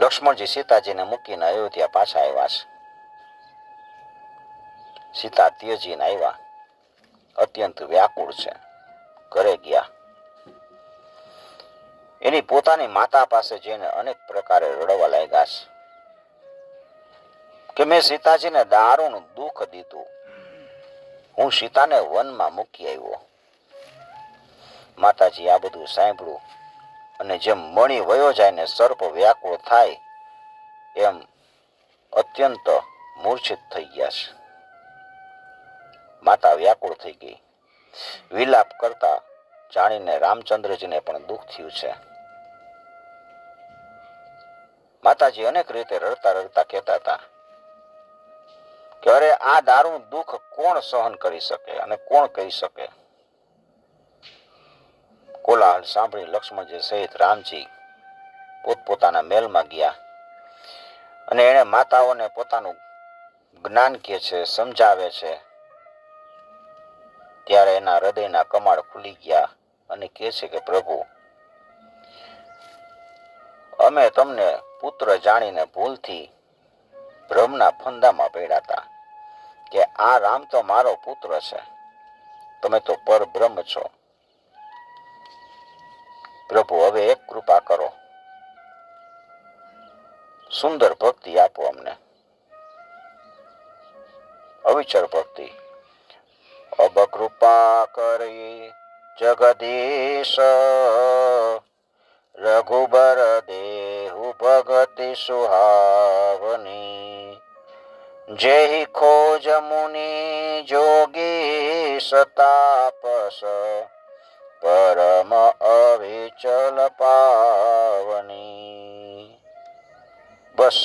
લક્ષ્મણજી સીતાજીને મૂકીને અયોધ્યા પાછા આવ્યા છે. સીતા ત્યજીને આવ્યા, અત્યંત વ્યાકુળ છે. ઘરે ગયા, એની પોતાની માતા પાસે જઈને અનેક પ્રકારે રડવા લાગ્યા છે કે મેં સીતાજીને દારૂનું દુઃખ દીધું, હું સીતાને વનમાં મૂકી આવ્યો. માતાજી આ બધું સાંભળ્યું અને જેમ મણી વયો જાય ને સર્પ વ્યાકુળ થાય એમ અત્યંત મૂર્છિત થઈ ગયા છે. માતા વ્યાકુળ થઈ ગઈ, વિલાપ કરતા જાણીને રામચંદ્રજીને પણ દુઃખ થયું છે. માતાજી અનેક રીતે રડતા રડતા કહેતા હતા કે અરે આ દારૂ દુઃખ કોણ સહન કરી શકે અને કોણ કહી શકે. કોલાહલ સાંભળી લક્ષ્મણજી સહિત રામજી પોતપોતાના મહેલમાં ગયા અને એને માતાઓને પોતાનું જ્ઞાન કહે છે, સમજાવે છે. ત્યારે એના હૃદયના કમાડ ખુલી ગયા અને કહે છે કે પ્રભુ, અમે તમને પુત્ર જાણીને ભૂલથી ભ્રમના ફંદામાં પડ્યા હતા કે આ રામ તો મારો પુત્ર છે, તમે તો પરબ્રહ્મ છો. પ્રભુ હવે એક કૃપા કરો, સુંદર ભક્તિ આપો અમને, અવિચર ભક્તિ. અબ કૃપા કરી જગદીશ, રઘુબર દેહુ ભગતિ સુહાવની. જેહી ખોજ મુનિ જોગી સતાપસ, પરમ અવિચલ પાવની. બસ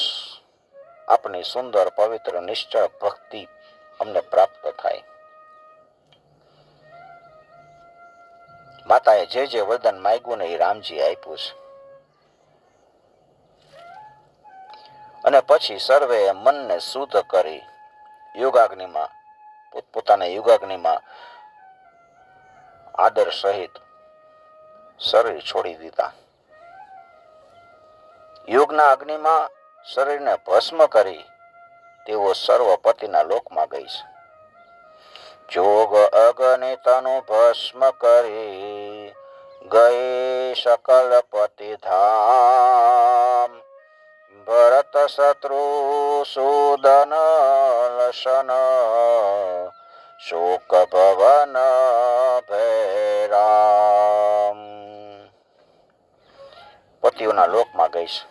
આપની સુંદર પવિત્ર નિશ્ચળ ભક્તિ અમને પ્રાપ્ત થાય. માતાએ જે જે વરદાન માંગ્યું ને એ રામજી આપ્યું છે. અને પછી સર્વે મનને શુદ્ધ કરી યોગાગ્નિમાં પોતપોતાના યોગાગ્નિમાં આદર સહિત શરીર છોડી દીધા. યોગના અગ્નિમાં શરીરને ભસ્મ કરી તેઓ સર્વપતિના લોકમાં ગઈ છે. જોગ અગ્નિ તનુ ભસ્મ કરી ગઈ સકલ પતિ ધામ. ભરત શત્રુ સૂદન લસન, શોક ભવન ભૈરામ. પતિઓના લોકમાં ગઈ છે.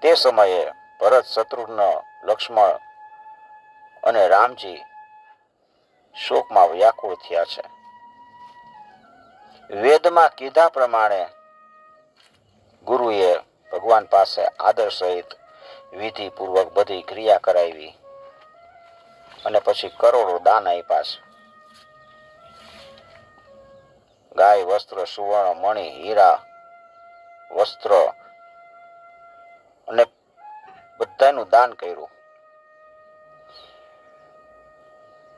તે સમયે ભરત, શત્રુઘ્ન, લક્ષ્મણ અને રામજી શોકમાં વ્યાકુળ થયા છે. વેદમાં કીધા પ્રમાણે ગુરુએ ભગવાન પાસે આદર સહિત વિધિપૂર્વક બધી ક્રિયા કરાવી અને પછી કરોડો દાન આપ્યા છે. ગાય, વસ્ત્ર, સુવર્ણ, મણિ, હીરા, વસ્ત્ર અને બધાનું દાન કર્યું.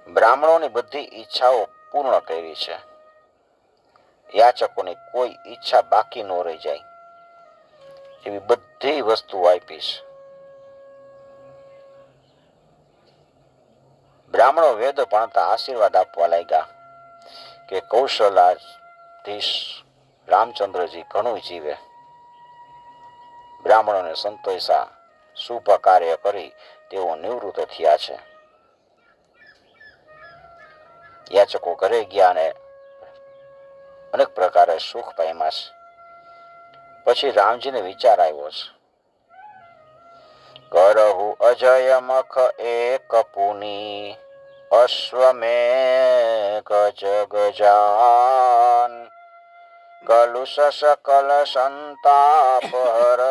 બ્રાહ્મણોની બધી ઈચ્છાઓ પૂર્ણ કરી છે. યાચકોની કોઈ ઈચ્છા બાકી ન રહી જાય એવી બધી વસ્તુ આપી છે. બ્રાહ્મણો વેદ ભણતા આશીર્વાદ આપવા લાગ્યા કે કૌશલાધીશ રામચંદ્રજી ઘણું જીવે. બ્રાહ્મણોને સંતોષા શુભ કાર્ય કરી તેઓ નિવૃત્ત થયા છે. યાચકો ઘરે ગયા અને અનેક પ્રકારે સુખ પામ્યા છે. પછી રામજીને વિચાર આવ્યો છે, કરહુ અજય મખ એક પુની, અશ્વમેઘ જગજાન. કલુષ સકલ સંતાપ હર,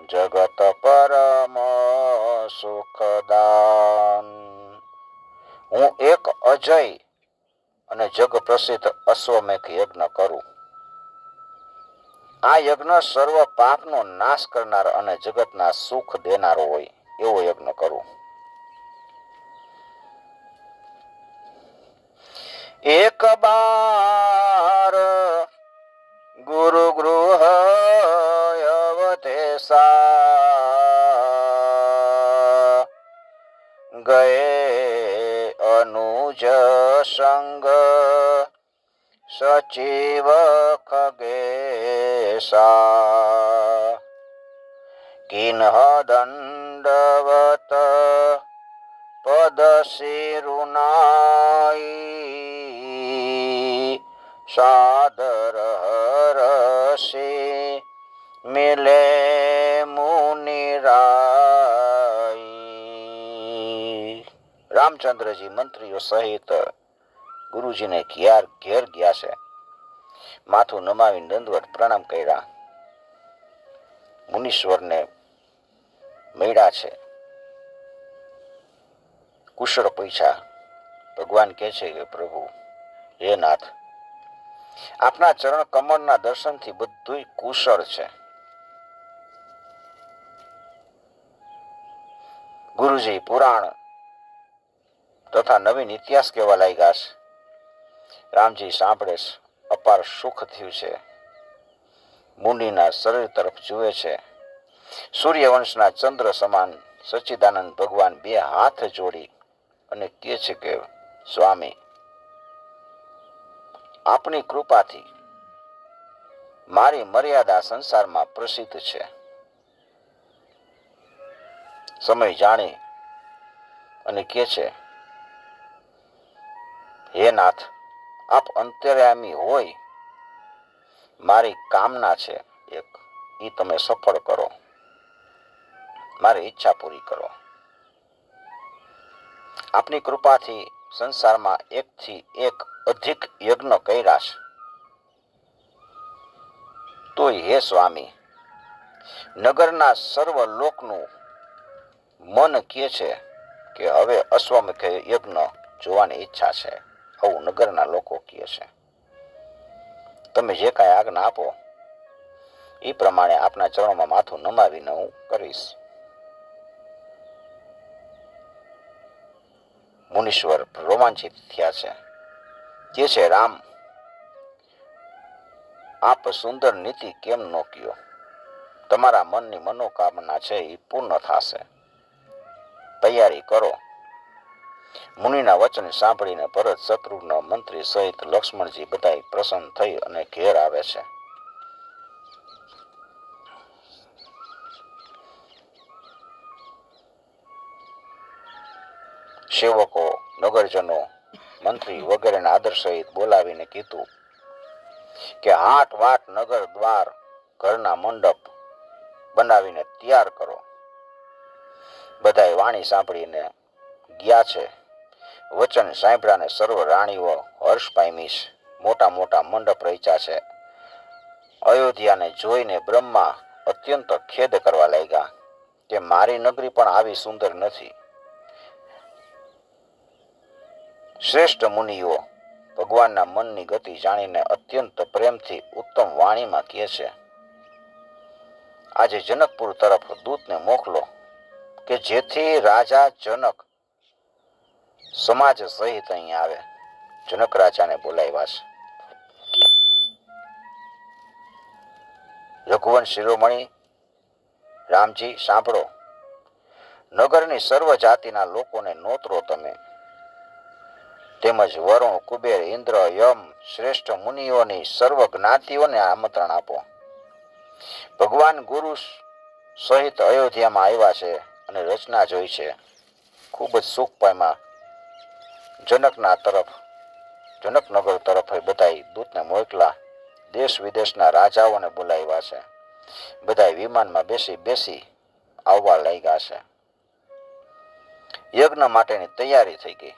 જગત પરમ સુખદાન. હું એક અજય અને જગ પ્રસિદ્ધ અશ્વમેઘ યજ્ઞ કરું. આ યજ્ઞ સર્વ પાપનો નાશ કરનાર અને જગતના સુખ દેનારો હોય એવો યજ્ઞ કરું. એક બાર ગુરુ ગૃહ ગયે અનુજ સંગ સચિવ ખગેશા કિન્હ દંડવત પદ શિરુનાઈ સાદર હરસે મિલે મુનિરાઈ. રામચંદ્રજી મંત્રીઓ સહિત ગુરુજીને ઘેર ગયા છે. માથું નમાવીને દંડવત પ્રણામ કર્યા. મુનીશ્વરને મળ્યા છે. કુશળ પૂછ્યા. ભગવાન કહે છે કે પ્રભુ હે નાથ, આપના ચરણ કમળના દર્શનથી બધું કુશળ છે. ગુરુજી પુરાણ તથા નવીન ઇતિહાસ કહેવા લાગ્યા છે. રામજી સાંભળે છે. અપાર સુખ થયું છે. મુનિના શરીર તરફ જુએ છે. સૂર્યવંશના ચંદ્ર સમાન સચ્ચિદાનંદ ભગવાન બે હાથ જોડી અને કહે છે કે સ્વામી, આપની કૃપાથી મારી મર્યાદા સંસારમાં પ્રસિદ્ધ છે. સમય જાણી અને કહે છે, હે નાથ, આપ અંતર્યામી હોય, મારી કામના છે એક, એ તમે સફળ કરો, મારી ઈચ્છા પૂરી કરો. આપની કૃપાથી સંસારમાં એકથી એક અધિક યજ્ઞ કર્યા છે. તોય હે સ્વામી, નગરના સર્વ લોકનું મન કહે છે કે હવે અશ્વમેઘ યજ્ઞ જોવાની ઈચ્છા છે. આવું નગરના લોકો કહે છે. તમે જે કાંઈ આજ્ઞા આપો એ પ્રમાણે આપના ચરણોમાં માથું નમાવીને હું કરીશ. મુનીશ્વર રોમાંચિત થયા છે. કે છે રામ, આપ સુંદર નીતિ કેમ ન કયો? તમારા મનની મનોકામના છે એ પૂર્ણ થશે. તૈયારી કરો. મુનિના વચન સાંભળીને ભરત, શત્રુઘ્ન, મંત્રી સહિત લક્ષ્મણજી બધા પ્રસન્ન થઈ અને ઘેર આવે છે. સેવકો, નગરજનો, મંત્રી વગેરેના આદર સહિત બોલાવીને કીધું કે હાટ વાટ નગર દ્વાર ઘરના મંડપ બનાવીને તૈયાર કરો. બધાએ વાણી સાંભળીને ગયા છે. વચન સાંભળ્યાને સર્વ રાણીઓ હર્ષ પામી છે. મોટા મોટા મંડપ રચ્યા છે. અયોધ્યાને જોઈને બ્રહ્મા અત્યંત ખેદ કરવા લાગ્યા કે મારી નગરી પણ આવી સુંદર નથી. શ્રેષ્ઠ મુનિઓ ભગવાનના મનની ગતિ જાણીને અત્યંત પ્રેમથી ઉત્તમ વાણીમાં કહે છે, આજે જનકપુર તરફ દૂતને મોકલો કે જેથી રાજા જનક સમાજ સહિત અહીં આવે. જનક રાજાને બોલાવ્યા છે. રઘુવંશ શિરોમણી રામજી સાંભળો. નગરની સર્વ જાતિના લોકોને નોતરો તમે, તેમજ વરુણ, કુબેર, ઇન્દ્ર, યમ, શ્રેષ્ઠ મુનિઓની સર્વ જ્ઞાતિઓને આમંત્રણ આપો. ભગવાન ગુરુ સહિત અયોધ્યામાં આવ્યા છે અને રચના જોઈ છે. ખૂબ જ સુખ પામ્યા. જનકનગર તરફ બધા દૂતને મોકલા. દેશ વિદેશના રાજાઓને બોલાવ્યા છે. બધા વિમાનમાં બેસી આવવા લાગ્યા છે. યજ્ઞ માટેની તૈયારી થઈ ગઈ.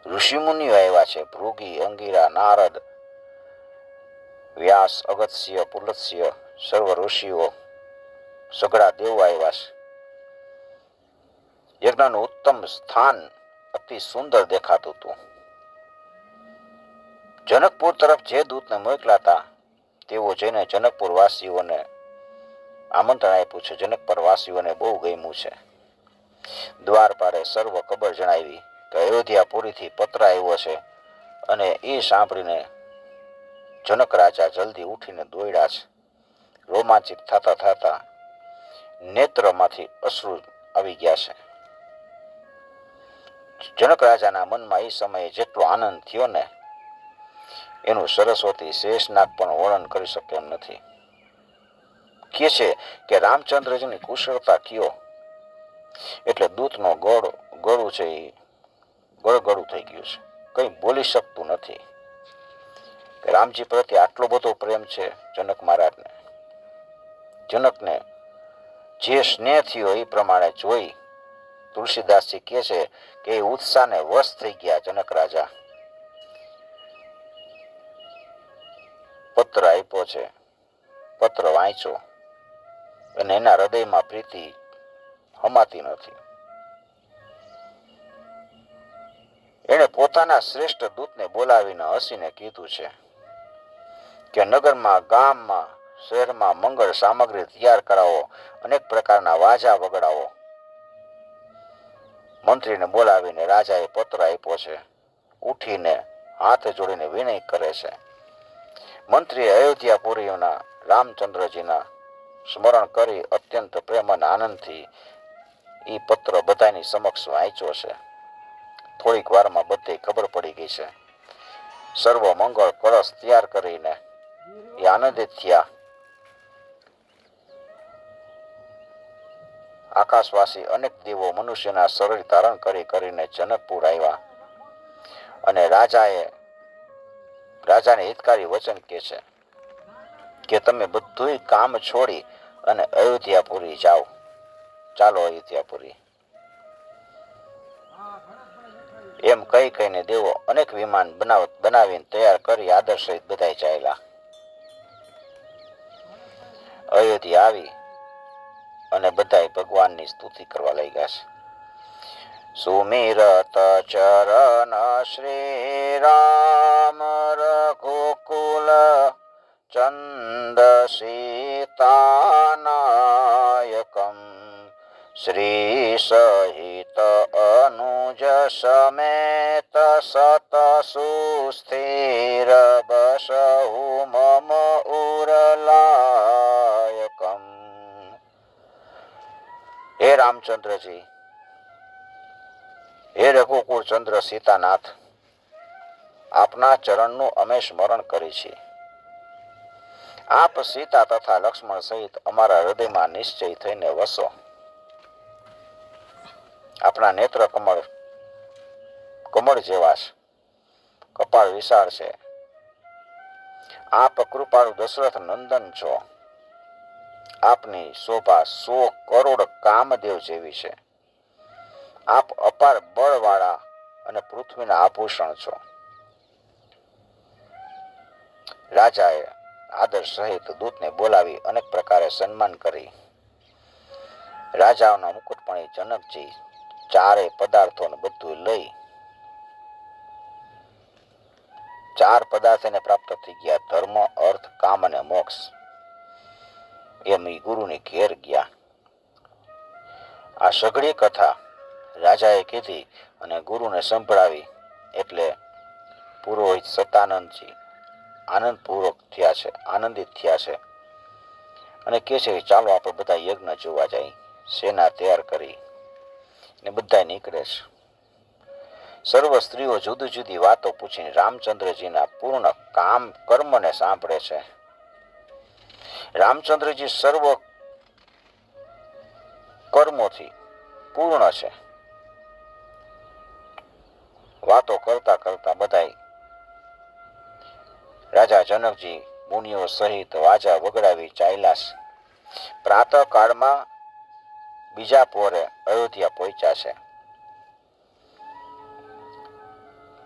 ઋષિમુનિઓ આવ્યા છે. ભૃગી, અંગિરા, નારદ, વ્યાસ, અગત્ય, પુલત્સ્ય, સર્વ ઋષિઓ, સઘળા દેવો આવ્યા છે. યજ્ઞનું ઉત્તમ સ્થાન અતિ સુંદર દેખાતું હતું. જનકપુર તરફ જે દૂતને મોકલા હતા તેઓ જઈને જનકપુર વાસીઓને આમંત્રણ આપ્યું છે. જનકપુર વાસીઓને બહુ ગમ્યું છે. દ્વારપાળે સર્વ ખબર જણાવી કે અયોધ્યાપુરીથી પત્ર આવ્યો છે અને એ સાંભળીને જનક રાજા જલ્દી ઉઠીને દોડ્યા છે. રોમાંચિત થતા નેત્રમાંથી અશ્રુ આવી ગયા છે. જનક રાજાના મનમાં એ સમયે જેટલો આનંદ થયો ને એનું સરસ્વતી શેષનાગ પણ વર્ણન કરી શકે એમ નથી. કહે છે કે રામચંદ્રજીની કુશળતા કયો એટલે દૂતનો ગળું છે એ ગળગળું થઈ ગયું છે, કંઈ બોલી શકતું નથી. રામજી પ્રત્યે આટલો બધો પ્રેમ છે જનક મહારાજને. જનકને જે સ્નેહ થયો એ પ્રમાણે જોઈ તુલસીદાસજી કહે છે કે એ ઉત્સાહને વશ થઈ ગયા. જનક રાજા પત્ર આપ્યો છે, પત્ર વાંચ્યો અને એના હૃદયમાં પ્રીતિ હમાતી નથી. એણે પોતાના શ્રેષ્ઠ દૂતને બોલાવીને હસીને કીધું છે કે નગરમાં, ગામમાં, શહેરમાં મંગળ સામગ્રી તૈયાર કરાવો, અનેક પ્રકારના વાજા વગડાવો. મંત્રીને બોલાવીને રાજાએ પત્ર આપ્યો છે. ઉઠીને હાથ જોડીને વિનય કરે છે. મંત્રીએ અયોધ્યાપુરીના રામચંદ્રજીના સ્મરણ કરી અત્યંત પ્રેમ અને આનંદથી એ પત્ર બધાની સમક્ષ વાંચ્યો છે. થોડીક વારમાં બધે ખબર પડી ગઈ છે. સર્વ મંગળ કળશ તૈયાર કરીને એ આનંદિત થયા. આકાશવાસી અનેક દેવો મનુષ્યના શરીર ધારણ કરીને જનકપુર આવ્યા અને રાજાને હિતકારી વચન કહે છે કે તમે બધું કામ છોડી અને અયોધ્યાપુરી જાઓ. ચાલો અયોધ્યાપુરી. એમ કહીને દેવો અનેક વિમાન બનાવીને તૈયાર કરી આદર સહિત બધા ચાલ્યા. અયોધ્યા આવી અને બધા ભગવાનની સ્તુતિ કરવા લાગ્યા છે. સુમિરત ચરણ શ્રી રામ રઘુકુલ ચંદ સીતાનાયકમ શ્રી સહિત અનુજ સમેત સત સુસ્થિર બસહુ મમ ઉરલાયકમ. હે રામચંદ્રજી, હે રઘુકુળ ચંદ્ર સીતાનાથ, આપના ચરણનું અમે સ્મરણ કરી છે. આપ સીતા તથા લક્ષ્મણ સહિત અમારા હૃદયમાં નિશ્ચય થઈને વસો. આપણા નેત્ર કમળ જેવા છે, કપાળ વિશાળ છે. આપ કૃપાળુ દશરથ નંદન છો. આપની શોભા 100 કરોડ કામદેવ જેવી છે. આપ અપાર બળવાળા અને પૃથ્વીના આભૂષણ છો. રાજાએ આદર સહિત દૂતને બોલાવી અનેક પ્રકારે સન્માન કરી. રાજાઓના મુકુટમણી જનકજી ચારે પદાર્થોને બધું લઈ 4 પદાર્થ એને પ્રાપ્ત થઈ ગયા: ધર્મ, અર્થ, કામ અને મોક્ષ. એમ ગુરુની ઘેર ગયા. આ સઘળી કથા રાજાએ કીધી અને ગુરુને સંભળાવી એટલે પુરોહિત સતાનંદજી આનંદપૂર્વક થયા છે, આનંદિત થયા છે અને કહે છે કે ચાલો આપણે બધા યજ્ઞ જોવા જાય. સેના તૈયાર કરી ને બધા નીકળે છે. સર્વ સ્ત્રીઓ જુદી જુદી વાતો પૂછીને રામચંદ્રજીના પૂર્ણ કર્મને સાંભળે છે. રામચંદ્રજી સર્વ કર્મોથી પૂર્ણ છે. વાતો કરતા કરતા બધાય રાજા જનકજી મુનિઓ સહિત વાજા વગડાવી ચાલ્યા. પ્રાતઃ કાળમાં બીજા પોરે અયોધ્યા પહોંચ્યા છે.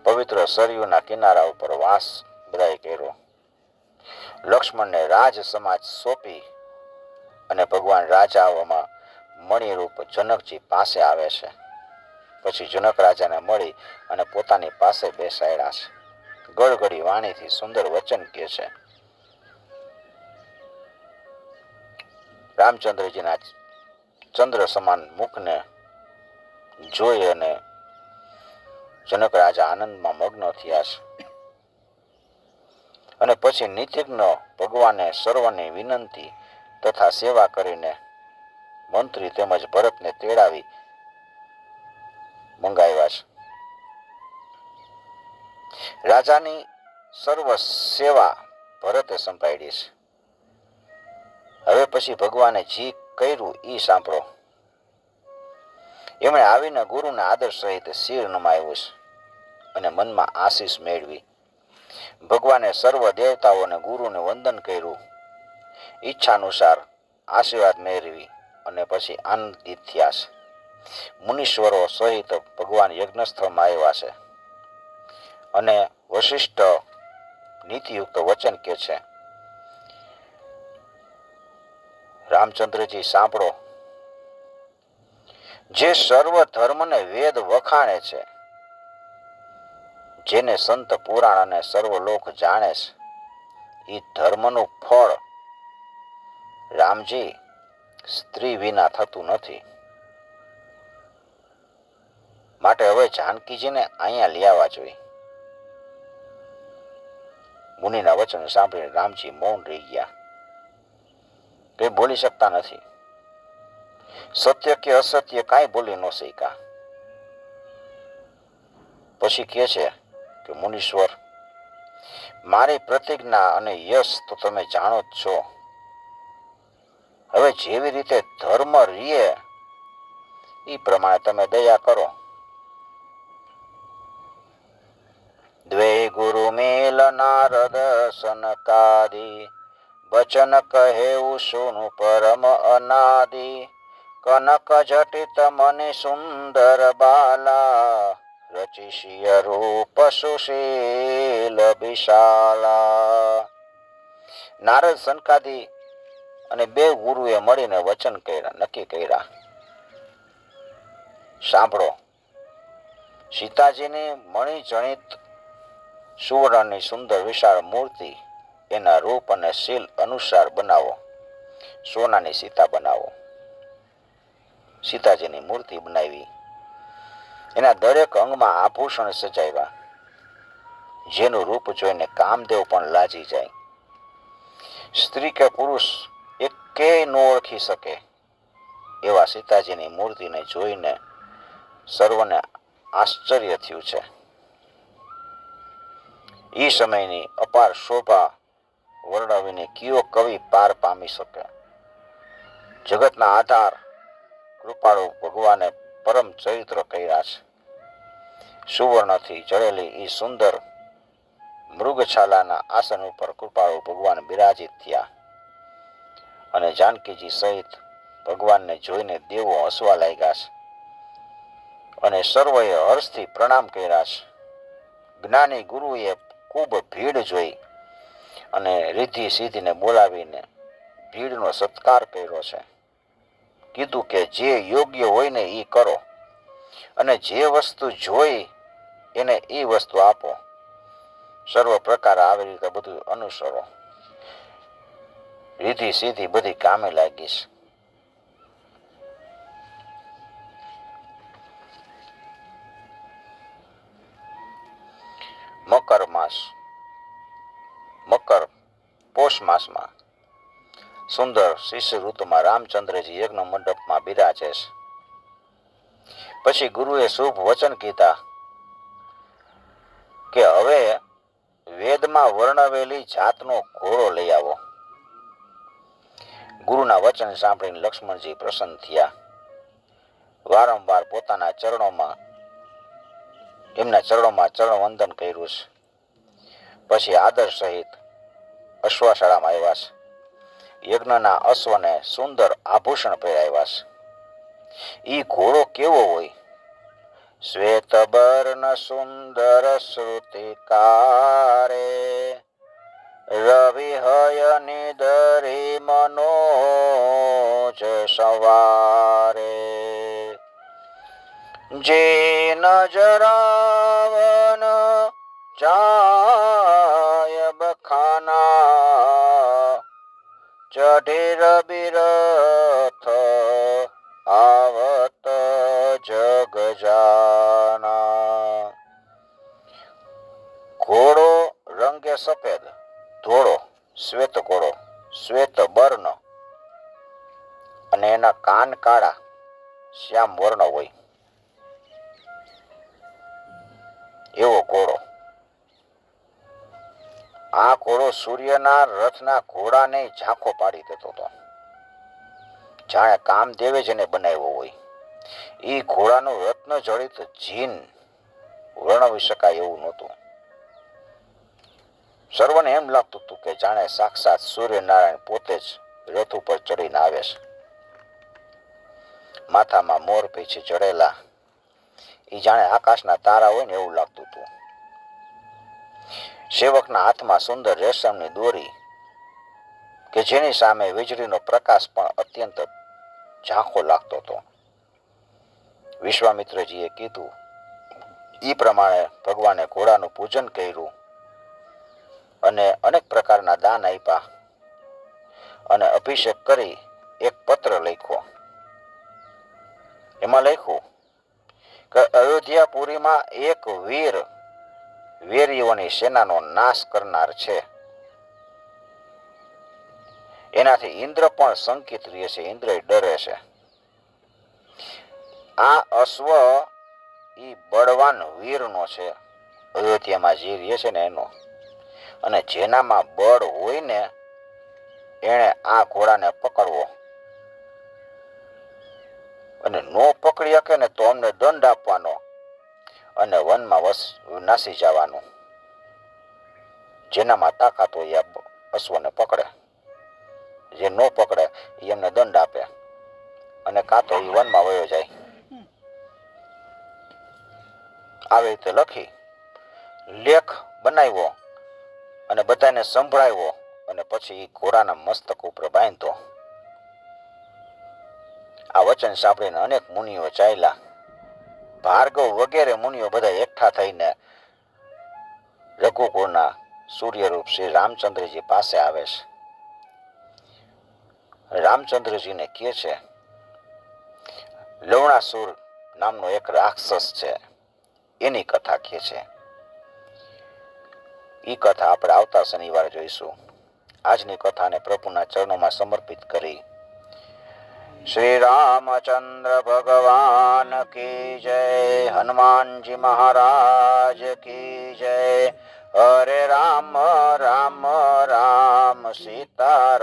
પવિત્ર સરયુના કિનારા ઉપર વાસ બધાએ કર્યો. લક્ષ્મણને રાજ સમાજ સોંપી અને ભગવાન રાજાઓમાં મણિરૂપ જનકજી પાસે આવે છે. પછી જનક રાજાને મળી અને પોતાની પાસે બેસાડ્યા છે. ગળગળી વાણીથી સુંદર વચન કહે છે. રામચંદ્રજીના ચંદ્ર સમાન મુખને જોઈ અને જનક રાજા આનંદમાં મગ્ન થયા છે. અને પછી નીતિજ્ઞ ભગવાને સર્વની વિનંતી તથા સેવા કરીને મંત્રી તેમજ ભરતને તેડાવી મંગાવ્યા છે. રાજાની સર્વ સેવા ભરતે સંભાળી છે. હવે પછી ભગવાને જી કર્યું એ સાંભળો. એમણે આવીને ગુરુને આદર સહિત શિર નમાવ્યું છે અને મનમાં આશીષ મેળવી. ભગવાને સર્વ દેવતાઓને ગુરુને વંદન કર્યું, ઈચ્છાનુસાર આશીર્વાદ મેળવી અને પછી આનંદિત થયા છે. મુનીશ્વરો સહિત ભગવાન યજ્ઞસ્થળમાં આવ્યા છે અને વશિષ્ઠ નીતિયુક્ત વચન કે છે, રામચંદ્રજી સાંભળો. જે સર્વ ધર્મને વેદ વખાણે છે, જેને સંત પુરાણ અને સર્વ લોક જાણે છે, એ ધર્મનું ફળ રામજી સ્ત્રી વિના થતું નથી. માટે હવે જાનકીજીને અહીંયા લઈ આવવા જોઈએ. મુનિના વચન સાંભળીને રામજી મૌન રહી ગયા. તે બોલી શકતા નથી. સત્ય કે અસત્ય કાંઈ બોલી ન શક્યા. પછી કહે છે કે મુનીશ્વર, મારી પ્રતિજ્ઞા અને યશ તો તમે જાણો જ છો. હવે જેવી રીતે ધર્મ રીએ એ પ્રમાણે તમે દયા કરો. દ્વે ગુરુ મેલ નારદ સનકાદી, વચન કહેવું સુનું પરમ અનાદિ. કનક જટિત મની સુંદર બાલા, રચિશિય રૂપ સુશીલ વિશાલા. નારદ સનકાદી અને બે ગુરુએ મળીને વચન કર્યા, નક્કી કર્યા. સાંભળો, સીતાજીની મણિજણિત સુવર્ણની સુંદર વિશાળ મૂર્તિ એના રૂપ અને શીલ અનુસાર બનાવો. સોનાની સીતા બનાવો. સીતાજીની મૂર્તિ બનાવી. એના દરેક અંગમાં આભૂષણ સજાવ્યા, જેનું રૂપ જોઈને કામદેવ પણ લાજી જાય. સ્ત્રી કે પુરુષ એકેય ન ઓળખી શકે એવા સીતાજીની મૂર્તિને જોઈને સર્વને આશ્ચર્ય થયું છે. એ સમયની અપાર શોભા વર્ણવીને કયો કવિ પાર પામી શકે. જગતના આધાર કૃપાળુ ભગવાને પરમ ચરિત્ર કર્યા છે. સુવર્ણથી જળેલી એ સુંદર મૃગછાલાના આસન ઉપર કૃપાળુ ભગવાન બિરાજિત થયા અને જાનકીજી સહિત ભગવાનને જોઈને દેવો હસવા લાગ્યા છે અને સર્વએ હર્ષથી પ્રણામ કર્યા છે. જ્ઞાની ગુરુએ ખૂબ ભીડ જોઈ અને રિદ્ધિ સિદ્ધિને બોલાવીને ભીડનો સત્કાર કર્યો છે. કીધું કે જે યોગ્ય હોય ને એ કરો અને જે વસ્તુ જોઈ એને એ વસ્તુ આપો. સર્વ પ્રકાર આવી રીતે બધું અનુસરો. રીધિ સીધી બધી કામે લાગીશ. મકર માસ, મકર પોષ માસમાં સુંદર શિષ્ય ઋતુમાં રામચંદ્રજી યજ્ઞ મંડપમાં બિરાજે છે. પછી ગુરુએ શુભ વચન કીધા કે હવે વેદમાં વર્ણવેલી જાતનો ઘોડો લઈ આવો. ગુરુના વચન સાંભળીને લક્ષ્મણજી પ્રસન્ન થયા. વારંવાર પોતાના એમના ચરણોમાં ચરણ વંદન કર્યું છે. પછી આદર સહિત અશ્વાશાળામાં આવ્યા છે. યજ્ઞના અશ્વને સુંદર આભૂષણ પહેરાવ્યા છે. ઈ ઘોડો કેવો હોય? શ્વેત વર્ણ સુંદર શ્રુતિકારે, રવિ હય નિધરી મનોજ સવારે. જે નજરાવન જાય બખાના, ચઢે રબિરથ આવત જગ જાના. ઘોડો રંગે સફેદ, ધોળો, શ્વેત ઘોડો, શ્વેત બર્ણ અને એના કાન કાળા શ્યામ વર્ણ હોય એવો ઘોડો. આ ઘોડો સૂર્યના રથના ઘોડાને ઝાંખો પાડી દેતો હતો. જાણે કામદેવે જેને બનાવ્યો હોય. એ ઘોડાનું રત્ન જડિત જીન વર્ણવી શકાય એવું નહોતું. સર્વને એમ લાગતું હતું કે જાણે સાક્ષાત સૂર્યનારાયણ પોતે જ રથ ઉપર ચડીને આવે છે. માથામાં મોર પીછે ચડેલા એ જાણે આકાશના તારા હોય ને એવું લાગતું હતું. સેવકના હાથમાં સુંદર રેશમની દોરી કે જેની સામે વીજળીનો પ્રકાશ પણ અત્યંત ઝાંખો લાગતો હતો. વિશ્વામિત્રજીએ કીધું એ પ્રમાણે ભગવાને ઘોડાનું પૂજન કર્યું અને અનેક પ્રકારના દાન આપ્યા અને અભિષેક કરી એક પત્ર લખ્યો. એમાં લખ્યું કે અયોધ્યાપુરીમાં એક વીર વેરીઓની સેનાનો નાશ કરનાર છે. એનાથી ઇન્દ્ર પણ શંકિત રહે છે, ઇન્દ્ર ડરે છે. આ અશ્વ ઈ બળવાન વીરનો છે, અયોધ્યામાં જે રહે છે ને એનો. અને જેનામાં બળ હોય ને એણે આ ઘોડાને પકડવો અને નો પકડી શકે ને તો અમને દંડ આપવાનો અને વનમાં નાસી જવાનું. જેનામાં તાકાત હોય એ અશ્વને પકડે, જે નો પકડે એ એમને દંડ આપે અને કાં તો એ વનમાં વયો જાય. આવી રીતે લખી લેખ બનાવ્યો અને બધાને સંભળાવ્યો અને પછી ઘોડાના મસ્તક ઉપર બાંધ્યો. આ વચન સાંભળીને અનેક મુનિઓ ચાલ્યા. ભાર્ગવ વગેરે મુનિઓ બધા એકઠા થઈને રઘુકુળના સૂર્યરૂપ શ્રી રામચંદ્રજી પાસે આવે છે. રામચંદ્રજીને કહે છે લવણાસુર નામનો એક રાક્ષસ છે, એની કથા કહે છે. એ કથા આપણે આવતા શનિવારે જોઈશું. આજની કથાને પ્રભુના ચરણોમાં સમર્પિત કરી શ્રી રામચંદ્ર ભગવાન કી જય, હનુમાનજી મહારાજ કી જય. હરે રામ રામ રામ સીતા